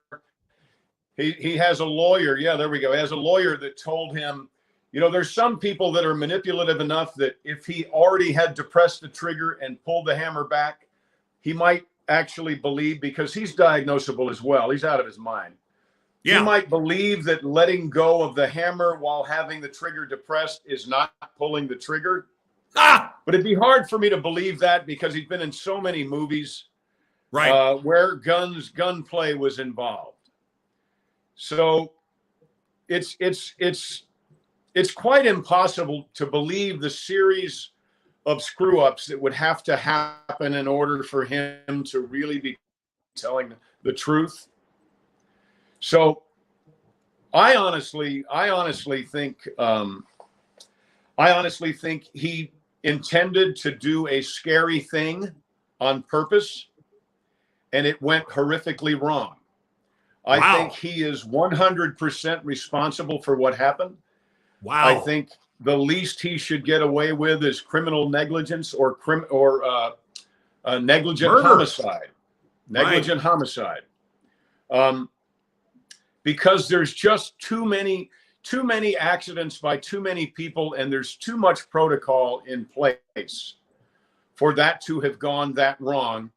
he has a lawyer. Yeah, there we go. He has a lawyer that told him, you know, there's some people that are manipulative enough that if he already had depressed the trigger and pulled the hammer back, he might actually believe, because he's diagnosable as well. He's out of his mind. Yeah. He might believe that letting go of the hammer while having the trigger depressed is not pulling the trigger. But it'd be hard for me to believe that because he's been in so many movies where gunplay was involved. So it's quite impossible to believe the series of screw-ups that would have to happen in order for him to really be telling the truth. So I honestly think he intended to do a scary thing on purpose, and it went horrifically wrong. I think he is 100% responsible for what happened. Wow. I think the least he should get away with is criminal negligence or negligent murder. Homicide. Negligent homicide. Because there's just too many accidents by too many people, and there's too much protocol in place for that to have gone that wrong,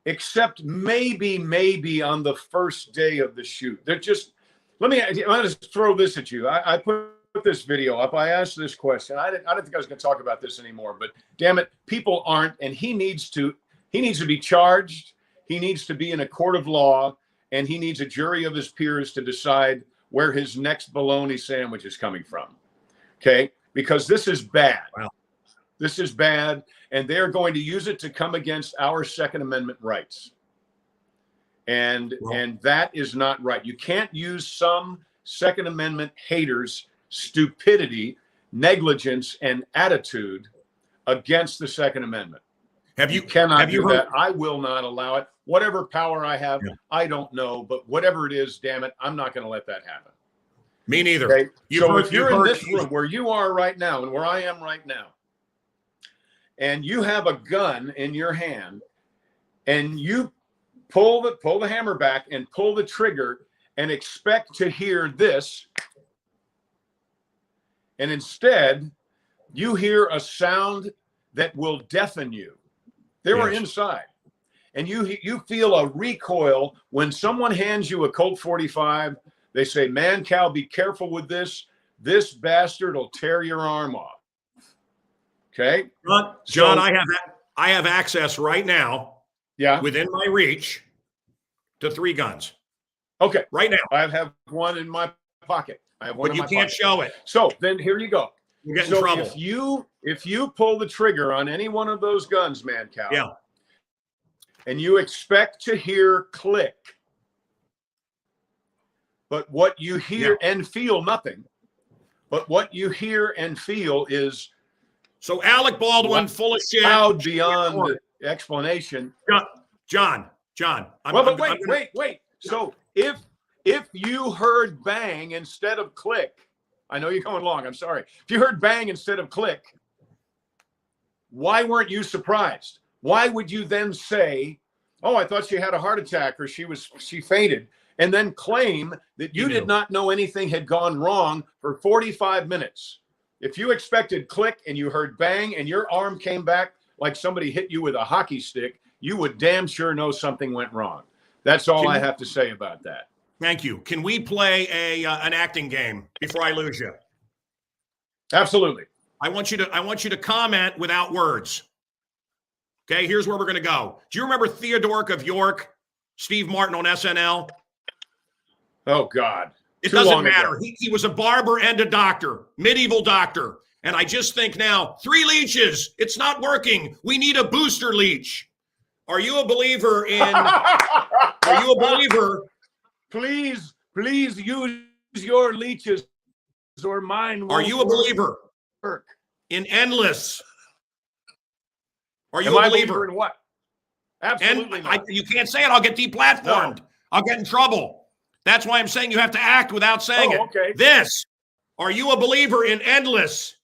except maybe on the first day of the shoot. They're just, I'm gonna just throw this at you. I put this video up. I asked this question. I didn't think I was going to talk about this anymore, but damn it, people aren't, and he needs to be charged. He needs to be in a court of law, and he needs a jury of his peers to decide where his next bologna sandwich is coming from. Okay? Because this is bad. Wow. This is bad, and they're going to use it to come against our Second Amendment rights. And that is not right. You can't use some Second Amendment haters' stupidity, negligence, and attitude against the Second Amendment. You cannot do that. I will not allow it. Whatever power I have, I don't know, but whatever it is, damn it, I'm not going to let that happen. Me neither. Okay? So if you're in this room where you are right now and where I am right now, and you have a gun in your hand, and you pull the hammer back and pull the trigger and expect to hear this, and instead you hear a sound that will deafen you. They were inside, and you feel a recoil when someone hands you a Colt 45. They say, Mancow, be careful with this. This bastard will tear your arm off. Okay, John, I have access right now. Yeah, within my reach to 3 guns. Okay, right now I have one in my pocket. I have one, but you can't show it. So then here you go. You get in trouble. If you pull the trigger on any one of those guns, Mancow, and you expect to hear click, but what you hear and feel nothing, but what you hear and feel is so Alec Baldwin full of shit, loud beyond explanation. John. Wait. So if you heard bang instead of click, I know you're going long. I'm sorry. If you heard bang instead of click, why weren't you surprised? Why would you then say, "Oh, I thought she had a heart attack or she fainted," and then claim that you did not know anything had gone wrong for 45 minutes? If you expected click and you heard bang and your arm came back like somebody hit you with a hockey stick, you would damn sure know something went wrong. That's all I have to say about that. Thank you. Can we play an acting game before I lose you? Absolutely. I want you to comment without words. Okay, here's where we're going to go. Do you remember Theodoric of York, Steve Martin on SNL? Oh, God. It doesn't matter. He was a barber and a doctor, medieval doctor. And I just think now, 3 leeches. It's not working. We need a booster leech. Are you a believer in? Are you a believer? Please use your leeches or mine. Are you a believer in endless? Are you a believer in what? Absolutely not. You can't say it. I'll get deplatformed. No. I'll get in trouble. That's why I'm saying you have to act without saying it. Okay. This. Are you a believer in endless?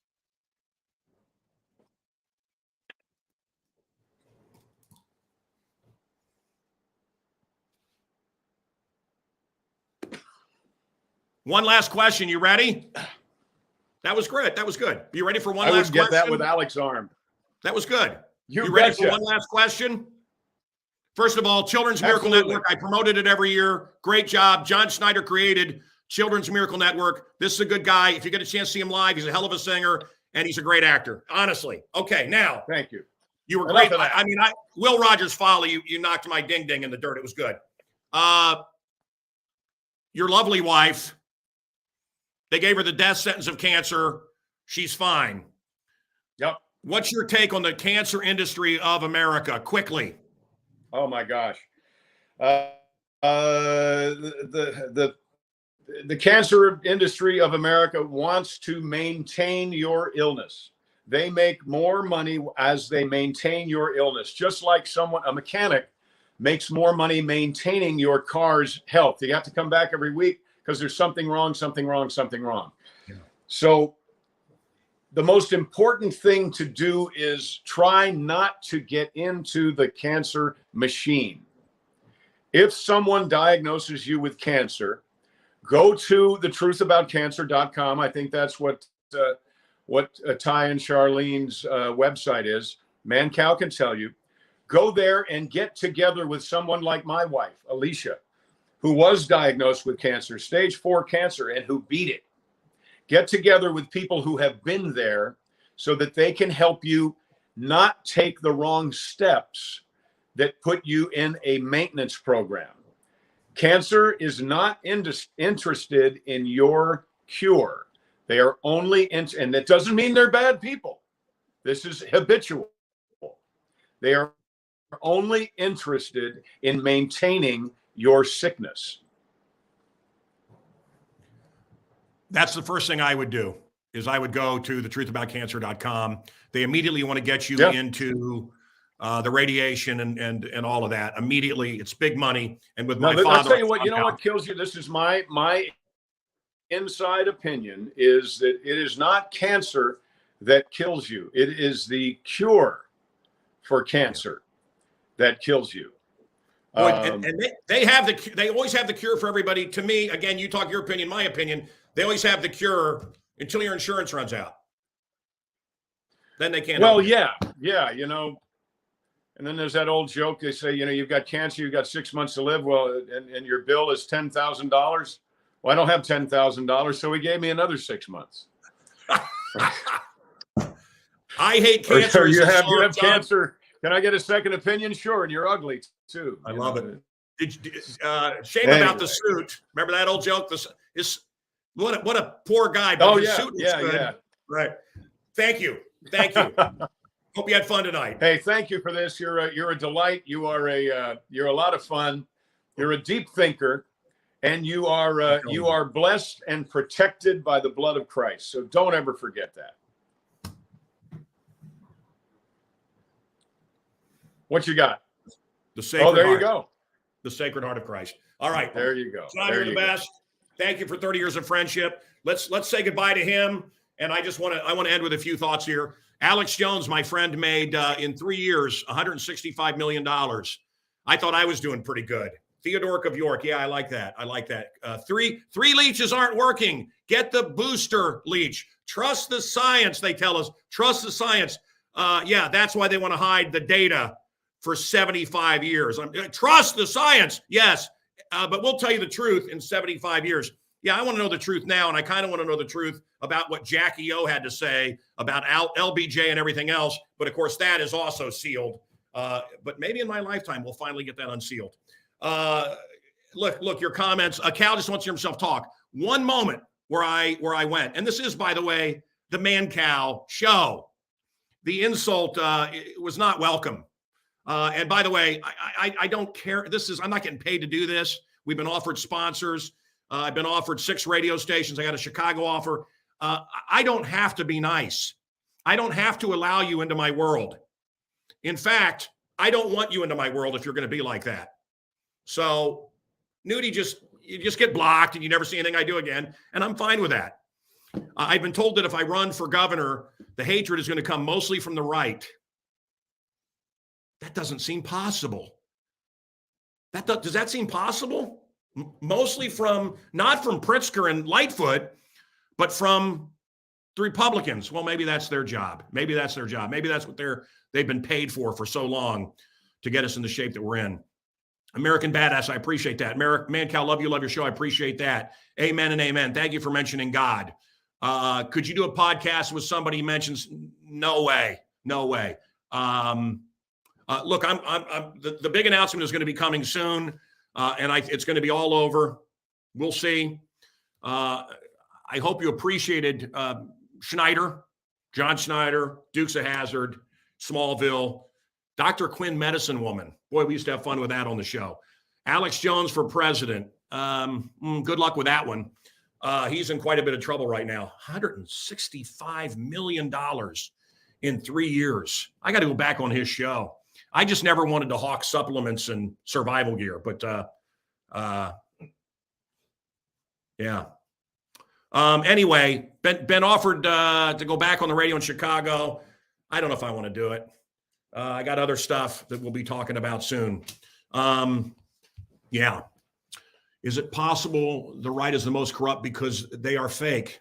One last question. You ready? That was great. That was good. You ready for one last question? I would get that with Alec's arm. That was good. You ready for one last question? First of all, Children's Miracle Network. I promoted it every year. Great job. John Schneider created Children's Miracle Network. This is a good guy. If you get a chance to see him live, he's a hell of a singer, and he's a great actor. Honestly. Okay, now. Thank you. You were great. Will Rogers Folly, you knocked my ding-ding in the dirt. It was good. Your lovely wife, they gave her the death sentence of cancer. She's fine. Yep. What's your take on the cancer industry of America? Quickly. Oh my gosh. The cancer industry of America wants to maintain your illness. They make more money as they maintain your illness, just like a mechanic makes more money maintaining your car's health. You have to come back every week because there's something wrong. Yeah. So the most important thing to do is try not to get into the cancer machine. If someone diagnoses you with cancer, go to thetruthaboutcancer.com. I think that's what Ty and Charlene's website is. Mancow can tell you, go there and get together with someone like my wife, Alicia, who was diagnosed with cancer, stage 4 cancer, and who beat it. Get together with people who have been there so that they can help you not take the wrong steps that put you in a maintenance program. Cancer is not interested in your cure. They are only, and that doesn't mean they're bad people. This is habitual. They are only interested in maintaining your sickness. That's the first thing I would do, is I would go to thetruthaboutcancer.com. They immediately want to get you into the radiation and all of that immediately. It's big money. And with my father, I'll tell you what, you know what kills you? This is my inside opinion, is that it is not cancer that kills you. It is the cure for cancer that kills you. And they always have the cure for everybody. To me, again, you talk your opinion, my opinion. They always have the cure until your insurance runs out. Then they can't. Well, yeah, you know. And then there's that old joke. They say, you know, you've got cancer, you've got 6 months to live. Well, and your bill is $10,000. Well, I don't have $10,000, so he gave me another 6 months. I hate cancer. Or you have cancer. Can I get a second opinion? Sure, and you're ugly too. I love it. Shame about the suit. Remember that old joke? What a poor guy. But his suit looks good. Yeah. Right. Thank you. Hope you had fun tonight. Hey, thank you for this. You're a delight. You're a lot of fun. You're a deep thinker, and you are blessed and protected by the blood of Christ. So don't ever forget that. What you got? The Sacred there Heart. you go. The Sacred Heart of Christ. All right. There you go. John, you're the best. Thank you for 30 years of friendship. Let's say goodbye to him. And I want to end with a few thoughts here. Alex Jones, my friend, made in 3 years $165 million. I thought I was doing pretty good. Theodoric of York. Yeah, I like that. Three leeches aren't working. Get the booster leech. Trust the science, they tell us. Trust the science. Yeah, that's why they want to hide the data for 75 years. Trust the science. Yes. But we'll tell you the truth in 75 years. Yeah, I want to know the truth now, and I kind of want to know the truth about what Jackie O had to say about LBJ and everything else. But, of course, that is also sealed. But maybe in my lifetime we'll finally get that unsealed. Look, your comments. Cal just wants to hear himself talk. One moment where I went, and this is, by the way, the Mancow show. The insult was not welcome. And by the way, I don't care. I'm not getting paid to do this. We've been offered sponsors. I've been offered 6 radio stations. I got a Chicago offer. I don't have to be nice. I don't have to allow you into my world. In fact, I don't want you into my world if you're going to be like that. So, Nudie, you just get blocked and you never see anything I do again. And I'm fine with that. I've been told that if I run for governor, the hatred is going to come mostly from the right. That doesn't seem possible. Does that seem possible? Mostly not from Pritzker and Lightfoot, but from the Republicans. Well, maybe that's their job. Maybe that's what they've been paid for so long to get us in the shape that we're in. American Badass, I appreciate that. Mancow, love your show. I appreciate that. Amen and amen. Thank you for mentioning God. Could you do a podcast with somebody who mentions? No way. Look, the big announcement is going to be coming soon, and it's going to be all over. We'll see. I hope you appreciated Schneider, John Schneider, Dukes of Hazzard, Smallville, Dr. Quinn, Medicine Woman. Boy, we used to have fun with that on the show. Alex Jones for president. Good luck with that one. He's in quite a bit of trouble right now. $165 million in 3 years. I got to go back on his show. I just never wanted to hawk supplements and survival gear, but yeah. Anyway, been offered to go back on the radio in Chicago. I don't know if I want to do it. I got other stuff that we'll be talking about soon. Yeah. Is it possible the right is the most corrupt because they are fake?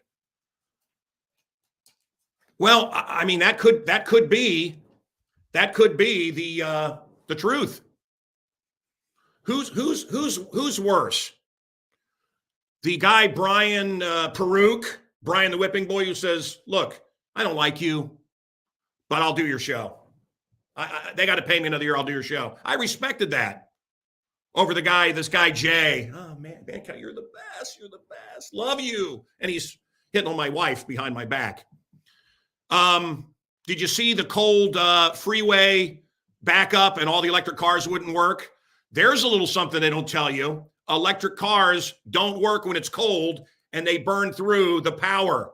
Well, I mean, that could be. That could be the truth. Who's worse? The guy Brian Brian the whipping boy, who says, "Look, I don't like you, but I'll do your show. They got to pay me another year. I'll do your show." I respected that over this guy Jay. "Oh man, Mancow, you're the best. You're the best. Love you." And he's hitting on my wife behind my back. Did you see the cold freeway backup and all the electric cars wouldn't work? There's a little something they don't tell you. Electric cars don't work when it's cold, and they burn through the power.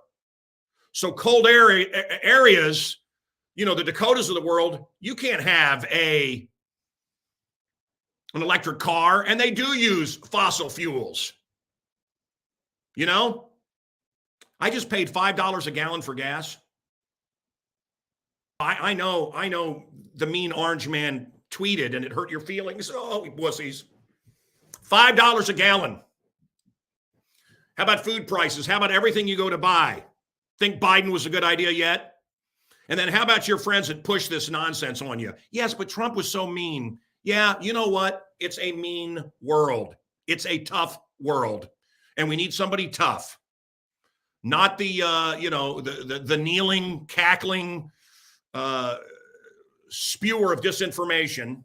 So cold areas, the Dakotas of the world, you can't have an electric car, and they do use fossil fuels. I just paid $5 a gallon for gas. I know the mean orange man tweeted, and it hurt your feelings. Oh, wussies. $5 a gallon. How about food prices? How about everything you go to buy? Think Biden was a good idea yet? And then how about your friends that push this nonsense on you? Yes, but Trump was so mean. Yeah, you know what? It's a mean world. It's a tough world. And we need somebody tough. Not the kneeling, cackling spewer of disinformation,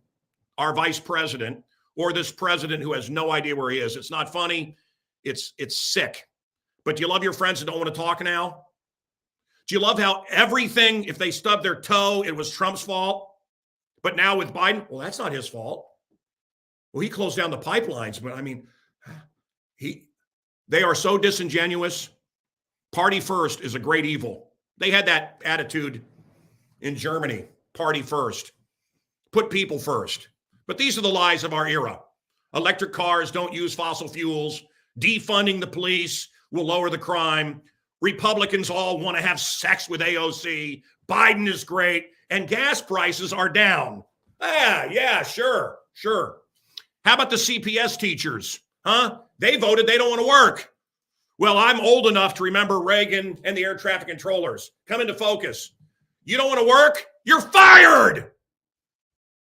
our vice president, or this president who has no idea where he is. It's not funny. It's sick. But do you love your friends that don't want to talk now? Do you love how everything, if they stubbed their toe, it was Trump's fault? But now with Biden, well, that's not his fault. Well, he closed down the pipelines, but I mean, they are so disingenuous. Party first is a great evil. They had that attitude in Germany. Party first. Put people first. But these are the lies of our era. Electric cars don't use fossil fuels. Defunding the police will lower the crime. Republicans all want to have sex with AOC. Biden is great. And gas prices are down. Yeah, sure. How about the CPS teachers? They voted they don't want to work. Well, I'm old enough to remember Reagan and the air traffic controllers. Come into focus. You don't want to work? You're fired.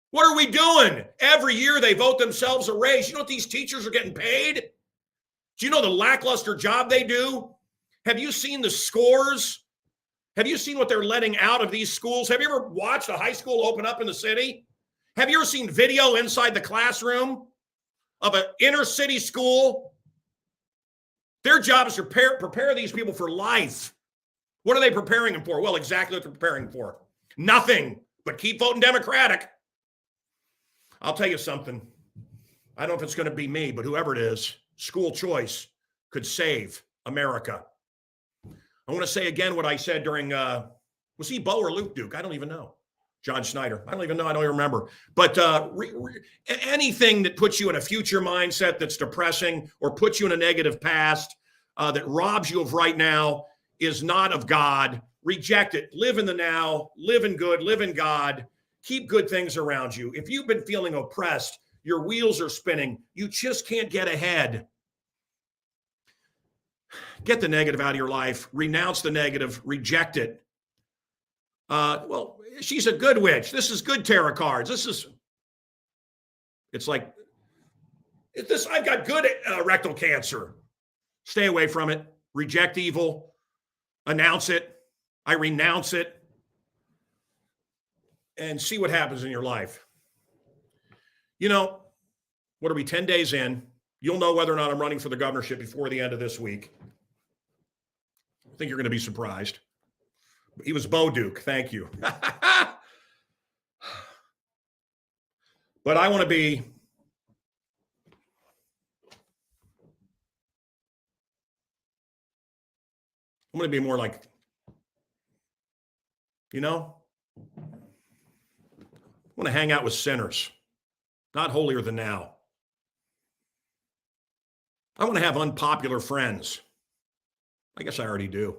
What are we doing? Every year they vote themselves a raise. You know what these teachers are getting paid? Do you know the lackluster job they do? Have you seen the scores? Have you seen what they're letting out of these schools? Have you ever watched a high school open up in the city? Have you ever seen video inside the classroom of an inner city school? Their job is to prepare these people for life. What are they preparing them for? Well, exactly what they're preparing them for. Nothing, but keep voting Democratic. I'll tell you something. I don't know if it's going to be me, but whoever it is, school choice could save America. I want to say again what I said during, was he Bo or Luke Duke? I don't even know. John Schneider. I don't even know. I don't even remember. But anything that puts you in a future mindset that's depressing or puts you in a negative past that robs you of right now is not of God. Reject it. Live in the now. Live in good. Live in God. Keep good things around you. If you've been feeling oppressed, your wheels are spinning, you just can't get ahead. Get the negative out of your life. Renounce the negative. Reject it. Well, she's a good witch. This is good tarot cards. It's like, I've got good rectal cancer. Stay away from it. Reject evil. Announce it. I renounce it. And see what happens in your life. What are we, 10 days in? You'll know whether or not I'm running for the governorship before the end of this week. I think you're going to be surprised. He was Bo Duke. Thank you. But I want to be more like, I want to hang out with sinners, not holier than thou. I want to have unpopular friends. I guess I already do.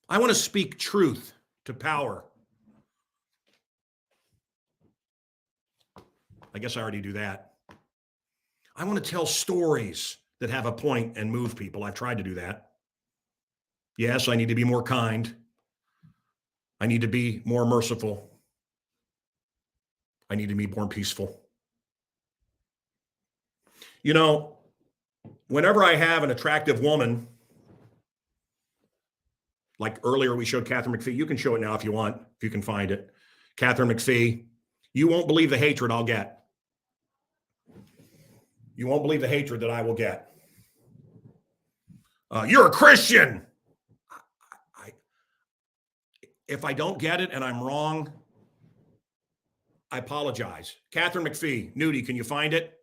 I want to speak truth to power. I guess I already do that. I want to tell stories that have a point and move people. I've tried to do that. Yes, I need to be more kind. I need to be more merciful. I need to be more peaceful. You know, whenever I have an attractive woman, like earlier we showed Catherine McPhee. You can show it now if you want, if you can find it. Catherine McPhee, you won't believe the hatred I'll get. You won't believe the hatred that I will get. You're a Christian. If I don't get it and I'm wrong, I apologize. Catherine McPhee, Nudie, can you find it?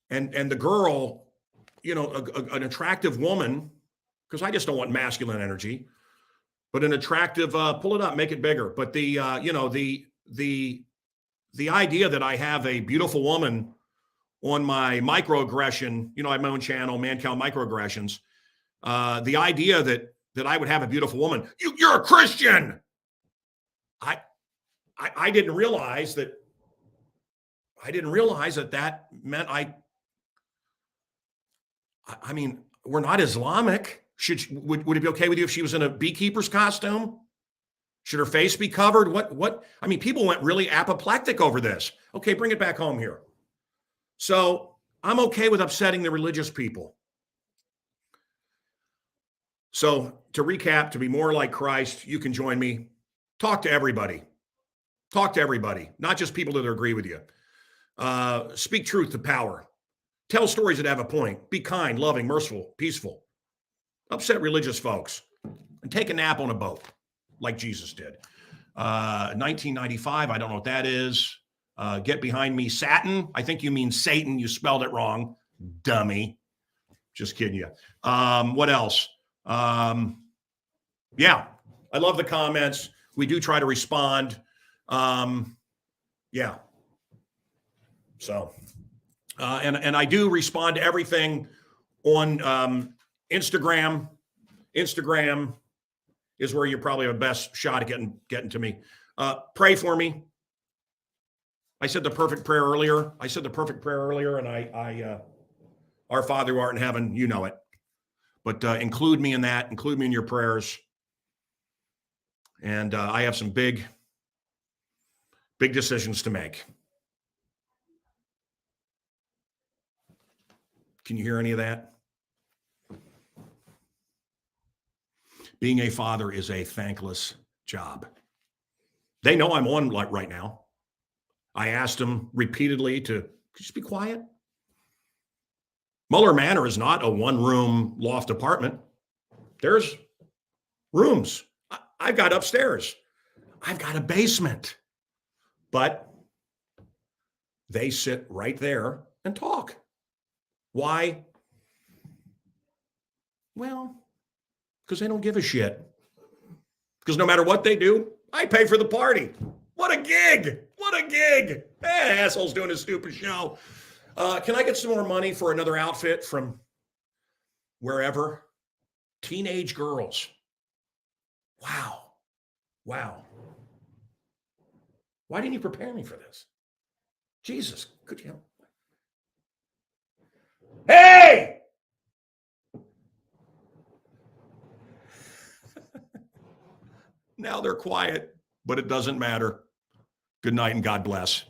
And the girl, you know, an attractive woman, because I just don't want masculine energy, but an attractive, pull it up, make it bigger. But the idea that I have a beautiful woman on my microaggression, you know, I have my own channel, Mancow Microaggressions. The idea that I would have a beautiful woman, you're a Christian. I didn't realize that. I didn't realize that meant I mean, we're not Islamic. Would it be okay with you if she was in a beekeeper's costume? Should her face be covered? What? I mean, people went really apoplectic over this. Okay, bring it back home here. So I'm okay with upsetting the religious people. So to recap, to be more like Christ, you can join me. Talk to everybody. Talk to everybody, not just people that agree with you. Speak truth to power. Tell stories that have a point. Be kind, loving, merciful, peaceful. Upset religious folks. And take a nap on a boat, like Jesus did. 1995, I don't know what that is. Get behind me, Satan. I think you mean Satan. You spelled it wrong, dummy. Just kidding you. What else? Yeah, I love the comments. We do try to respond. Yeah. So, and I do respond to everything on Instagram. Instagram is where you probably have the best shot at getting to me. Pray for me. I said the perfect prayer earlier. And I our Father who art in heaven, you know it. But include me in that. Include me in your prayers. And I have some big decisions to make. Can you hear any of that? Being a father is a thankless job. They know I'm on right now. I asked them repeatedly to just be quiet. Muller Manor is not a one-room loft apartment. There's rooms. I've got upstairs. I've got a basement. But they sit right there and talk. Why? Well, because they don't give a shit. Because no matter what they do, I pay for the party. What a gig. What a gig. That asshole's doing a stupid show. Can I get some more money for another outfit from wherever? Teenage girls. Wow. Wow. Why didn't you prepare me for this? Jesus, could you help? Hey! Now they're quiet, but it doesn't matter. Good night and God bless.